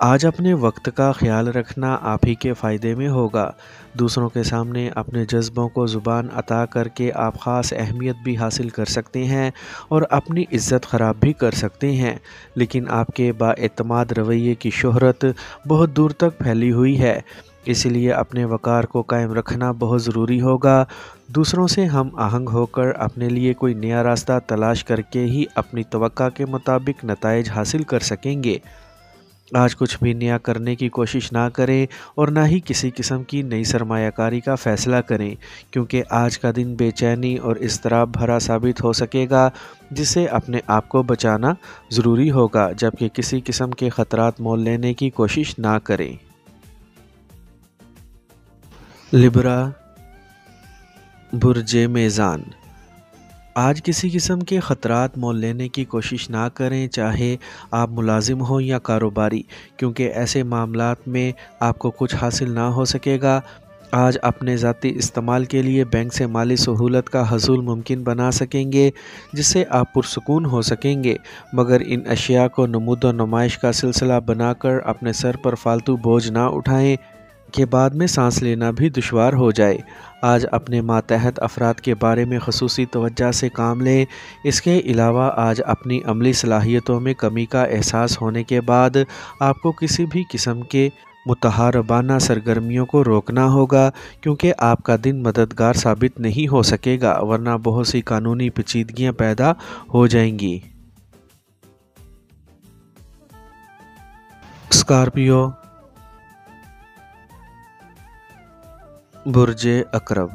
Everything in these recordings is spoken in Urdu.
آج اپنے وقت کا خیال رکھنا آپ ہی کے فائدے میں ہوگا۔ دوسروں کے سامنے اپنے جذبوں کو زبان عطا کر کے آپ خاص اہمیت بھی حاصل کر سکتے ہیں اور اپنی عزت خراب بھی کر سکتے ہیں، لیکن آپ کے بااعتماد رویے کی شہرت بہت دور تک پھیلی ہوئی ہے۔ اس لیے اپنے وقار کو قائم رکھنا بہت ضروری ہوگا۔ دوسروں سے ہم آہنگ ہو کر اپنے لیے کوئی نیا راستہ تلاش کر کے ہی اپنی توقع کے مطابق نتائج حاصل کر سکیں گے۔ آج کچھ بھی نیا کرنے کی کوشش نہ کریں اور نہ ہی کسی قسم کی نئی سرمایہ کاری کا فیصلہ کریں، کیونکہ آج کا دن بے چینی اور اضطراب بھرا ثابت ہو سکے گا، جس سے اپنے آپ کو بچانا ضروری ہوگا، جبکہ کسی قسم کے خطرات مول لینے کی کوشش نہ کریں۔ لبرا، برج میزان۔ آج کسی قسم کے خطرات مول لینے کی کوشش نہ کریں، چاہے آپ ملازم ہوں یا کاروباری، کیونکہ ایسے معاملات میں آپ کو کچھ حاصل نہ ہو سکے گا۔ آج اپنے ذاتی استعمال کے لیے بینک سے مالی سہولت کا حصول ممکن بنا سکیں گے، جس سے آپ پرسکون ہو سکیں گے، مگر ان اشیاء کو نمود و نمائش کا سلسلہ بنا کر اپنے سر پر فالتو بوجھ نہ اٹھائیں کہ بعد میں سانس لینا بھی دشوار ہو جائے۔ آج اپنے ماتحت افراد کے بارے میں خصوصی توجہ سے کام لیں۔ اس کے علاوہ آج اپنی عملی صلاحیتوں میں کمی کا احساس ہونے کے بعد آپ کو کسی بھی قسم کے متحاربانہ سرگرمیوں کو روکنا ہوگا، کیونکہ آپ کا دن مددگار ثابت نہیں ہو سکے گا، ورنہ بہت سی قانونی پیچیدگیاں پیدا ہو جائیں گی۔ اسکارپیو، برج عقرب۔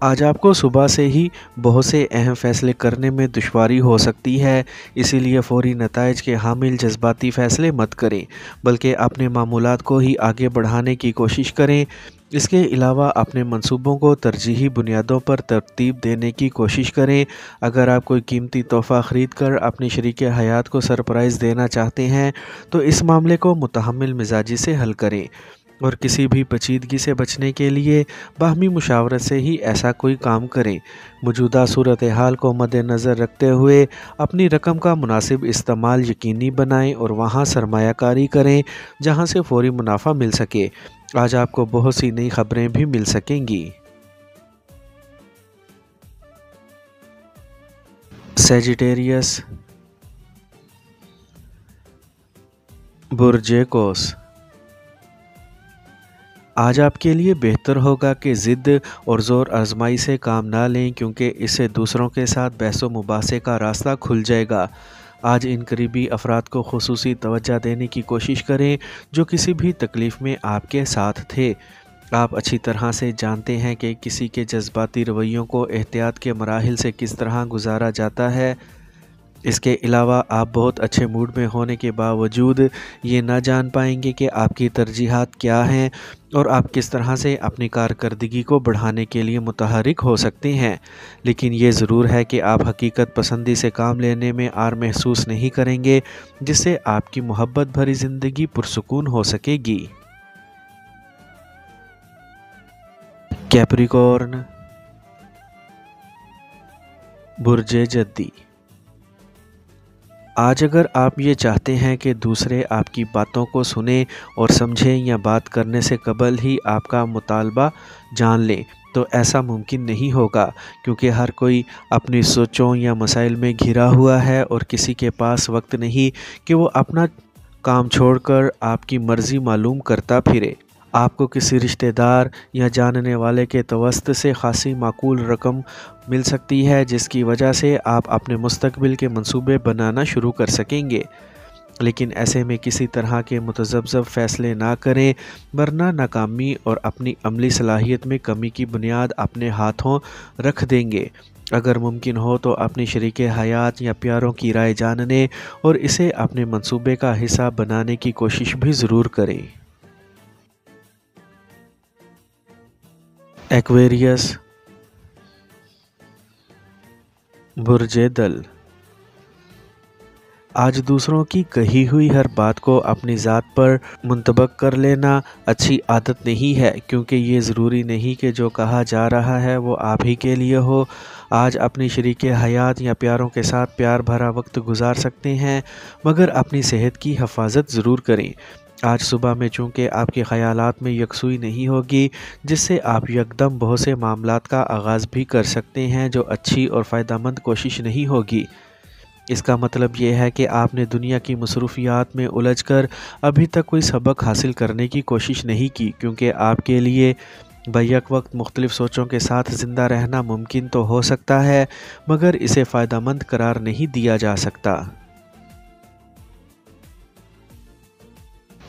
آج آپ کو صبح سے ہی بہت سے اہم فیصلے کرنے میں دشواری ہو سکتی ہے، اسی لیے فوری نتائج کے حامل جذباتی فیصلے مت کریں، بلکہ اپنے معمولات کو ہی آگے بڑھانے کی کوشش کریں۔ اس کے علاوہ اپنے منصوبوں کو ترجیحی بنیادوں پر ترتیب دینے کی کوشش کریں۔ اگر آپ کوئی قیمتی تحفہ خرید کر اپنی شریک حیات کو سرپرائز دینا چاہتے ہیں تو اس معاملے کو متحمل مزاجی سے حل کریں، اور کسی بھی پیچیدگی سے بچنے کے لیے باہمی مشاورت سے ہی ایسا کوئی کام کریں۔ موجودہ صورتحال کو مد نظر رکھتے ہوئے اپنی رقم کا مناسب استعمال یقینی بنائیں اور وہاں سرمایہ کاری کریں جہاں سے فوری منافع مل سکے۔ آج آپ کو بہت سی نئی خبریں بھی مل سکیں گی۔ سیجیٹیریس، برج قوس۔ آج آپ کے لیے بہتر ہوگا کہ ضد اور زور آزمائی سے کام نہ لیں، کیونکہ اس سے دوسروں کے ساتھ بحث و مباحثے کا راستہ کھل جائے گا۔ آج ان قریبی افراد کو خصوصی توجہ دینے کی کوشش کریں جو کسی بھی تکلیف میں آپ کے ساتھ تھے۔ آپ اچھی طرح سے جانتے ہیں کہ کسی کے جذباتی رویوں کو احتیاط کے مراحل سے کس طرح گزارا جاتا ہے۔ اس کے علاوہ آپ بہت اچھے موڈ میں ہونے کے باوجود یہ نہ جان پائیں گے کہ آپ کی ترجیحات کیا ہیں اور آپ کس طرح سے اپنی کارکردگی کو بڑھانے کے لیے متحرک ہو سکتے ہیں، لیکن یہ ضرور ہے کہ آپ حقیقت پسندی سے کام لینے میں عار محسوس نہیں کریں گے، جس سے آپ کی محبت بھری زندگی پرسکون ہو سکے گی۔ کیپریکورن، برج جدی۔ آج اگر آپ یہ چاہتے ہیں کہ دوسرے آپ کی باتوں کو سنیں اور سمجھیں یا بات کرنے سے قبل ہی آپ کا مطالبہ جان لیں، تو ایسا ممکن نہیں ہوگا، کیونکہ ہر کوئی اپنی سوچوں یا مسائل میں گھرا ہوا ہے اور کسی کے پاس وقت نہیں کہ وہ اپنا کام چھوڑ کر آپ کی مرضی معلوم کرتا پھرے۔ آپ کو کسی رشتہ دار یا جاننے والے کے توسط سے خاصی معقول رقم مل سکتی ہے، جس کی وجہ سے آپ اپنے مستقبل کے منصوبے بنانا شروع کر سکیں گے، لیکن ایسے میں کسی طرح کے متذبذب فیصلے نہ کریں، ورنہ ناکامی اور اپنی عملی صلاحیت میں کمی کی بنیاد اپنے ہاتھوں رکھ دیں گے۔ اگر ممکن ہو تو اپنی شریک حیات یا پیاروں کی رائے جاننے اور اسے اپنے منصوبے کا حصہ بنانے کی کوشش بھی ضرور کریں۔ ایکویریس، برج دل۔ آج دوسروں کی کہی ہوئی ہر بات کو اپنی ذات پر منطبق کر لینا اچھی عادت نہیں ہے، کیونکہ یہ ضروری نہیں کہ جو کہا جا رہا ہے وہ آپ ہی کے لیے ہو۔ آج اپنی شریک حیات یا پیاروں کے ساتھ پیار بھرا وقت گزار سکتے ہیں، مگر اپنی صحت کی حفاظت ضرور کریں۔ آج صبح میں چونکہ آپ کے خیالات میں یکسوئی نہیں ہوگی، جس سے آپ یکدم بہت سے معاملات کا آغاز بھی کر سکتے ہیں جو اچھی اور فائدہ مند کوشش نہیں ہوگی۔ اس کا مطلب یہ ہے کہ آپ نے دنیا کی مصروفیات میں الجھ کر ابھی تک کوئی سبق حاصل کرنے کی کوشش نہیں کی، کیونکہ آپ کے لیے بیک وقت مختلف سوچوں کے ساتھ زندہ رہنا ممکن تو ہو سکتا ہے، مگر اسے فائدہ مند قرار نہیں دیا جا سکتا۔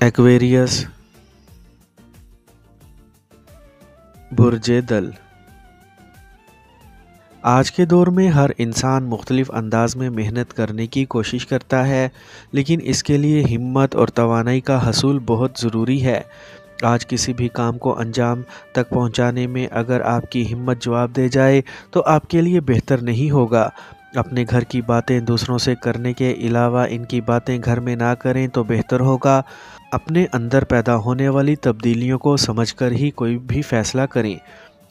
ایکویریس، برج دل۔ آج کے دور میں ہر انسان مختلف انداز میں محنت کرنے کی کوشش کرتا ہے، لیکن اس کے لیے ہمت اور توانائی کا حصول بہت ضروری ہے۔ آج کسی بھی کام کو انجام تک پہنچانے میں اگر آپ کی ہمت جواب دے جائے تو آپ کے لیے بہتر نہیں ہوگا۔ اپنے گھر کی باتیں دوسروں سے کرنے کے علاوہ ان کی باتیں گھر میں نہ کریں تو بہتر ہوگا۔ اپنے اندر پیدا ہونے والی تبدیلیوں کو سمجھ کر ہی کوئی بھی فیصلہ کریں۔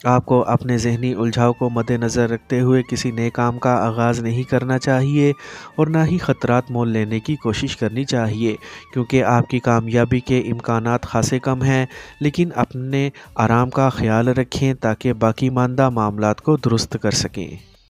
آپ کو اپنے ذہنی الجھاؤ کو مد نظر رکھتے ہوئے کسی نئے کام کا آغاز نہیں کرنا چاہیے، اور نہ ہی خطرات مول لینے کی کوشش کرنی چاہیے، کیونکہ آپ کی کامیابی کے امکانات خاصے کم ہیں۔ لیکن اپنے آرام کا خیال رکھیں تاکہ باقی ماندہ معاملات کو درست کر سکیں۔